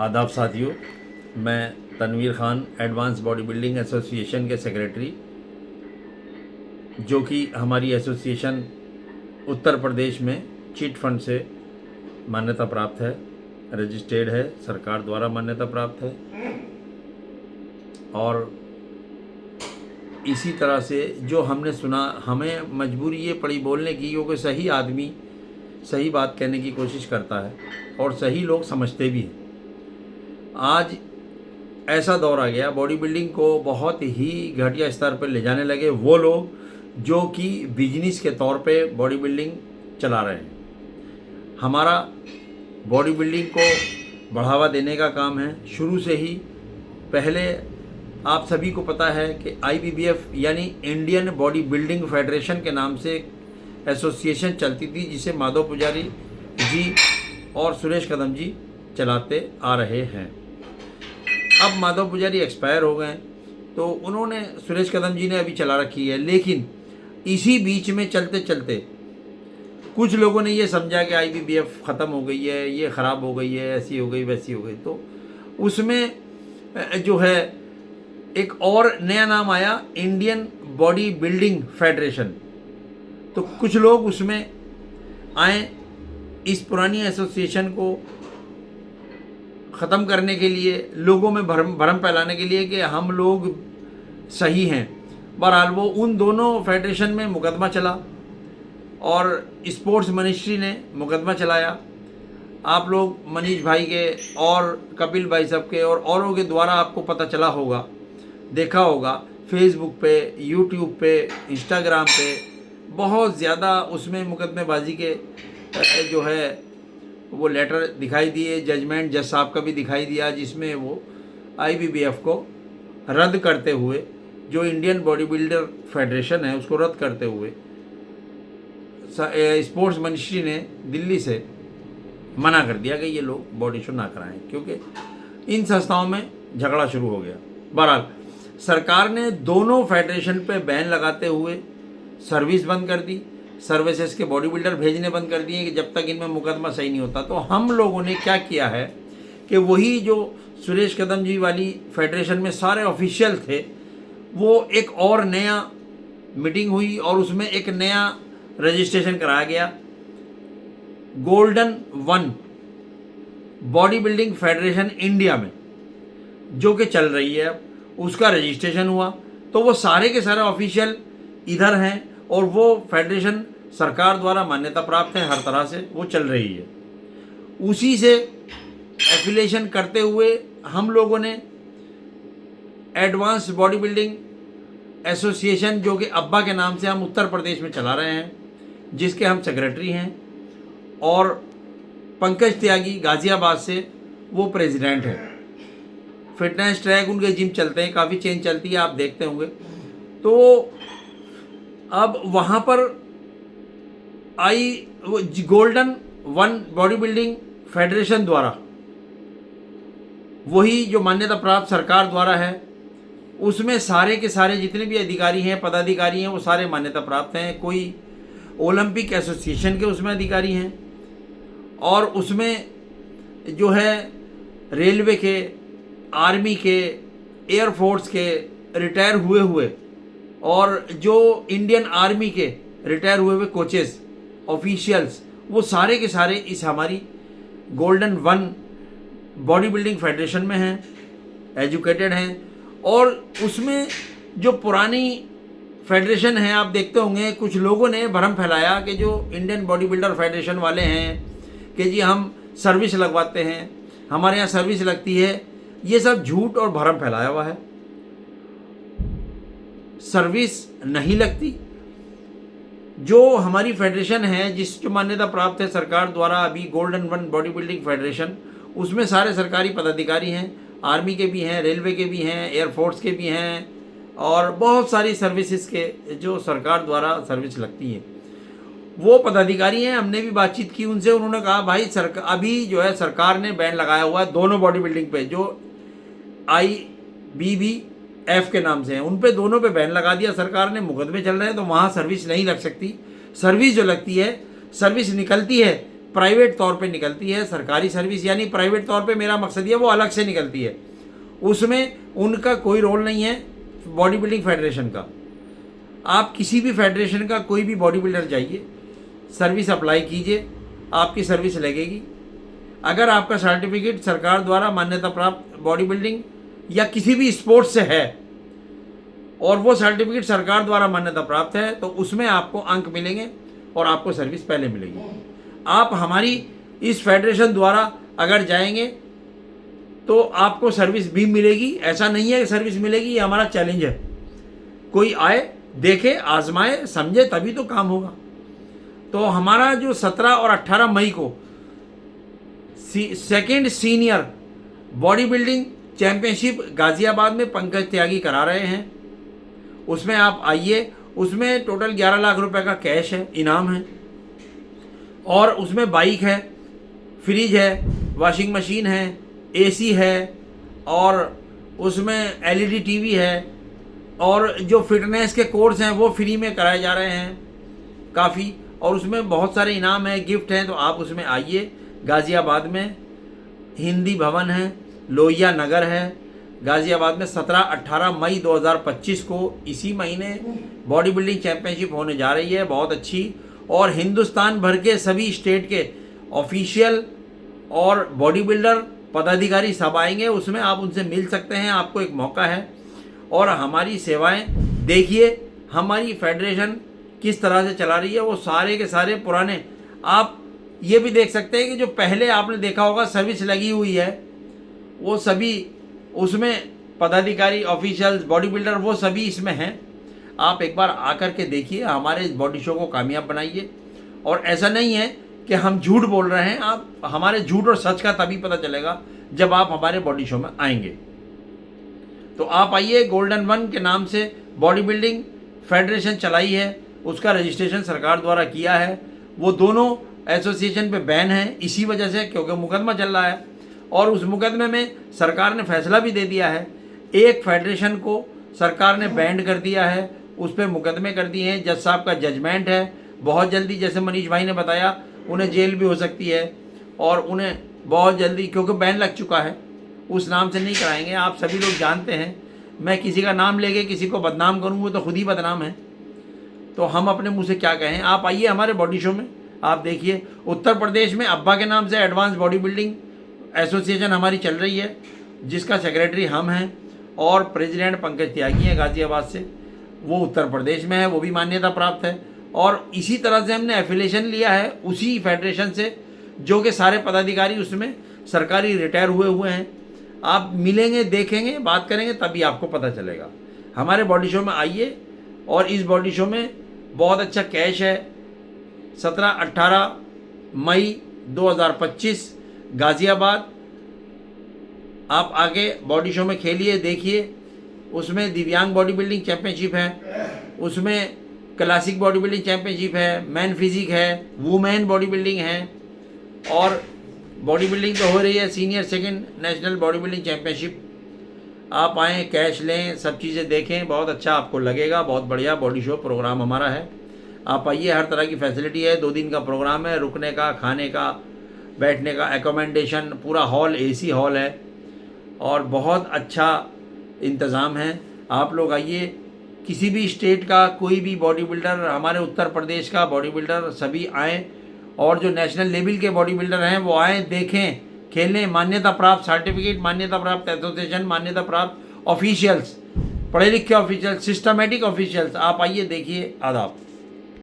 आदाब साथियों, मैं Tanveer Khan advance body building association के सेक्रेटरी, जो कि हमारी एसोसिएशन उत्तर प्रदेश में चिट फंड से मान्यता प्राप्त है, रजिस्टर्ड है, सरकार द्वारा मान्यता प्राप्त है। और इसी तरह से जो हमने सुना, हमें मजबूरी ये पड़ी बोलने की, क्योंकि सही आदमी सही बात कहने की कोशिश करता है और सही लोग समझते भी हैं। आज ऐसा दौर आ गया, बॉडी बिल्डिंग को बहुत ही घटिया स्तर पर ले जाने लगे वो लोग जो कि बिजनेस के तौर पे बॉडी बिल्डिंग चला रहे हैं। हमारा बॉडी बिल्डिंग को बढ़ावा देने का काम है शुरू से ही। पहले आप सभी को पता है कि IBBF यानी इंडियन बॉडी बिल्डिंग फेडरेशन के नाम से एक एसोसिएशन चलती थी, जिसे माधव पुजारी जी और सुरेश कदम जी चलाते आ रहे हैं। अब माधव पुजारी एक्सपायर हो गए, तो उन्होंने, सुरेश कदम जी ने अभी चला रखी है। लेकिन इसी बीच में चलते चलते कुछ लोगों ने ये समझा कि IBBF ख़त्म हो गई है, ये ख़राब हो गई है, ऐसी हो गई वैसी हो गई, तो उसमें जो है एक और नया नाम आया, इंडियन बॉडी बिल्डिंग फेडरेशन। तो कुछ लोग उसमें आए इस पुरानी एसोसिएशन को ख़त्म करने के लिए, लोगों में भरम फैलाने के लिए कि हम लोग सही हैं। बहरहाल वो उन दोनों फेडरेशन में मुकदमा चला और स्पोर्ट्स मिनिस्ट्री ने मुकदमा चलाया। आप लोग मनीष भाई के और कपिल भाई साहब के और औरों के द्वारा आपको पता चला होगा, देखा होगा, फेसबुक पे, यूट्यूब पे, इंस्टाग्राम पे बहुत ज़्यादा उसमें मुकदमेबाजी के जो है वो लेटर दिखाई दिए। जजमेंट जज साहब का भी दिखाई दिया, जिसमें वो IBBF को रद्द करते हुए, जो इंडियन बॉडी बिल्डर फेडरेशन है उसको रद्द करते हुए स्पोर्ट्स मिनिस्ट्री ने दिल्ली से मना कर दिया कि ये लोग बॉडी शो ना कराएं, क्योंकि इन संस्थाओं में झगड़ा शुरू हो गया। बहरहाल सरकार ने दोनों फेडरेशन पे बैन लगाते हुए सर्विस बंद कर दी, सर्विसेज के बॉडी बिल्डर भेजने बंद कर दिए कि जब तक इनमें मुकदमा सही नहीं होता। तो हम लोगों ने क्या किया है कि वही जो सुरेश कदम जी वाली फेडरेशन में सारे ऑफिशियल थे, वो एक और नया मीटिंग हुई और उसमें एक नया रजिस्ट्रेशन कराया गया। Golden 1 body building federation India में जो कि चल रही है, उसका रजिस्ट्रेशन हुआ। तो वो सारे के सारे ऑफिशियल इधर हैं और वो फेडरेशन सरकार द्वारा मान्यता प्राप्त है, हर तरह से वो चल रही है। उसी से एफिलिएशन करते हुए हम लोगों ने एडवांस बॉडी बिल्डिंग एसोसिएशन, जो कि अब्बा के नाम से हम उत्तर प्रदेश में चला रहे हैं, जिसके हम सेक्रेटरी हैं, और पंकज त्यागी गाज़ियाबाद से वो प्रेसिडेंट है। फिटनेस ट्रैक उनके जिम चलते हैं, काफ़ी चेन चलती है, आप देखते होंगे। तो अब वहाँ पर गोल्डन 1 बॉडी बिल्डिंग फेडरेशन द्वारा, वही जो मान्यता प्राप्त सरकार द्वारा है, उसमें सारे के सारे जितने भी अधिकारी हैं, पदाधिकारी हैं, वो सारे मान्यता प्राप्त हैं। कोई ओलंपिक एसोसिएशन के उसमें अधिकारी हैं, और उसमें जो है रेलवे के, आर्मी के, एयरफोर्स के रिटायर हुए हुए, और जो इंडियन आर्मी के रिटायर हुए हुए कोचेस, ऑफिशियल्स, वो सारे के सारे इस हमारी गोल्डन 1 बॉडी बिल्डिंग फेडरेशन में हैं, एजुकेटेड हैं। और उसमें जो पुरानी फेडरेशन है, आप देखते होंगे कुछ लोगों ने भ्रम फैलाया कि जो इंडियन बॉडी बिल्डर फेडरेशन वाले हैं कि जी हम सर्विस लगवाते हैं, हमारे यहाँ सर्विस लगती है, ये सब झूठ और भ्रम फैलाया हुआ है। सर्विस नहीं लगती। जो हमारी फेडरेशन है, जो मान्यता प्राप्त है सरकार द्वारा अभी, गोल्डन 1 बॉडी बिल्डिंग फेडरेशन, उसमें सारे सरकारी पदाधिकारी हैं, आर्मी के भी हैं, रेलवे के भी हैं, एयरफोर्स के भी हैं, और बहुत सारी सर्विसेज के जो सरकार द्वारा सर्विस लगती है, वो पदाधिकारी हैं। हमने भी बातचीत की उनसे, उन्होंने कहा भाई अभी जो है सरकार ने बैन लगाया हुआ है दोनों बॉडी बिल्डिंग पे, जो IBBF के नाम से हैं, उन पे दोनों पे बैन लगा दिया सरकार ने, मुकदमे चल रहे हैं, तो वहाँ सर्विस नहीं लग सकती। सर्विस जो लगती है, सर्विस निकलती है प्राइवेट तौर पे निकलती है। सरकारी सर्विस यानी प्राइवेट तौर पे मेरा मकसद ये वो अलग से निकलती है, उसमें उनका कोई रोल नहीं है बॉडी बिल्डिंग फेडरेशन का। आप किसी भी फेडरेशन का कोई भी बॉडी बिल्डर जाइए, सर्विस अप्लाई कीजिए, आपकी सर्विस लगेगी। अगर आपका सर्टिफिकेट सरकार द्वारा मान्यता प्राप्त बॉडी बिल्डिंग या किसी भी स्पोर्ट्स से है और वो सर्टिफिकेट सरकार द्वारा मान्यता प्राप्त है तो उसमें आपको अंक मिलेंगे और आपको सर्विस पहले मिलेगी। आप हमारी इस फेडरेशन द्वारा अगर जाएंगे तो आपको सर्विस भी मिलेगी। ऐसा नहीं है कि सर्विस मिलेगी, ये हमारा चैलेंज है। कोई आए, देखे, आजमाए, समझे, तभी तो काम होगा। तो हमारा जो 17 और 18 मई को second senior body building championship Ghaziabad में पंकज त्यागी करा रहे हैं, उसमें आप आइए। उसमें टोटल 11 लाख रुपए का कैश है, इनाम है, और उसमें बाइक है, फ्रिज है, वॉशिंग मशीन है, एसी है, और उसमें एलईडी टीवी है, और जो फिटनेस के कोर्स हैं वो फ्री में कराए जा रहे हैं काफ़ी, और उसमें बहुत सारे इनाम हैं, गिफ्ट हैं। तो आप उसमें आइए। गाज़ियाबाद में हिंदी भवन है, लोहिया नगर है, गाज़ियाबाद में 17-18 मई 2025 को इसी महीने बॉडी बिल्डिंग चैंपियनशिप होने जा रही है, बहुत अच्छी। और हिंदुस्तान भर के सभी स्टेट के ऑफिशियल और बॉडी बिल्डर पदाधिकारी सब आएंगे, उसमें आप उनसे मिल सकते हैं, आपको एक मौका है। और हमारी सेवाएं देखिए, हमारी फेडरेशन किस तरह से चला रही है, वो सारे के सारे पुराने। आप ये भी देख सकते हैं कि जो पहले आपने देखा होगा सर्विस लगी हुई है, वो सभी उसमें पदाधिकारी, ऑफिशियल्स, बॉडी बिल्डर वो सभी इसमें हैं। आप एक बार आकर के देखिए, हमारे इस बॉडी शो को कामयाब बनाइए। और ऐसा नहीं है कि हम झूठ बोल रहे हैं, आप हमारे झूठ और सच का तभी पता चलेगा जब आप हमारे बॉडी शो में आएंगे। तो आप आइए। गोल्डन वन के नाम से बॉडी बिल्डिंग फेडरेशन चलाई है, उसका रजिस्ट्रेशन सरकार द्वारा किया है। वो दोनों एसोसिएशन पे बैन है इसी वजह से, क्योंकि मुकदमा चल रहा है, और उस मुकदमे में सरकार ने फैसला भी दे दिया है। एक फेडरेशन को सरकार ने बैंड कर दिया है, उस पर मुकदमे कर दिए हैं। जज साहब का जजमेंट है, बहुत जल्दी, जैसे मनीष भाई ने बताया, उन्हें जेल भी हो सकती है, और उन्हें बहुत जल्दी, क्योंकि बैन लग चुका है, उस नाम से नहीं कराएंगे। आप सभी लोग जानते हैं, मैं किसी का नाम लेके किसी को बदनाम करूँगा तो खुद ही बदनाम है, तो हम अपने मुँह से क्या कहें। आप आइए हमारे बॉडी शो में, आप देखिए। उत्तर प्रदेश में अब्बा के नाम से एडवांस बॉडी बिल्डिंग एसोसिएशन हमारी चल रही है, जिसका सेक्रेटरी हम हैं, और प्रेसिडेंट पंकज त्यागी हैं गाज़ियाबाद से, वो उत्तर प्रदेश में है, वो भी मान्यता प्राप्त है। और इसी तरह से हमने एफिलिएशन लिया है उसी फेडरेशन से, जो कि सारे पदाधिकारी उसमें सरकारी रिटायर हुए हैं। आप मिलेंगे, देखेंगे, बात करेंगे, तभी आपको पता चलेगा। हमारे बॉडी शो में आइए, और इस बॉडी शो में बहुत अच्छा कैश है। 17-18 मई 2025 गाज़ियाबाद, आप आगे बॉडी शो में खेलिए, देखिए। उसमें दिव्यांग बॉडी बिल्डिंग चैंपियनशिप है, उसमें क्लासिक बॉडी बिल्डिंग चैंपियनशिप है, मैन फिजिक है, वुमेन बॉडी बिल्डिंग है, और बॉडी बिल्डिंग तो हो रही है senior second national body building championship. आप आएँ, कैश लें, सब चीज़ें देखें, बहुत अच्छा आपको लगेगा। बहुत बढ़िया बॉडी शो प्रोग्राम हमारा है। आप आइए, हर तरह की फैसिलिटी है। 2 दिन का प्रोग्राम है, रुकने का, खाने का, बैठने का, एकोमोडेशन, पूरा हॉल एसी हॉल है, और बहुत अच्छा इंतज़ाम है। आप लोग आइए। किसी भी स्टेट का कोई भी बॉडी बिल्डर, हमारे उत्तर प्रदेश का बॉडी बिल्डर, सभी आएँ, और जो नेशनल लेवल के बॉडी बिल्डर हैं वो आएँ, देखें, खेलें। मान्यता प्राप्त सर्टिफिकेट, मान्यता प्राप्त एसोसिएशन, मान्यता प्राप्त ऑफिशियल्स, पढ़े लिखे ऑफिशियल्स, सिस्टमेटिक ऑफिशियल्स, आप आइए, देखिए। आदाब।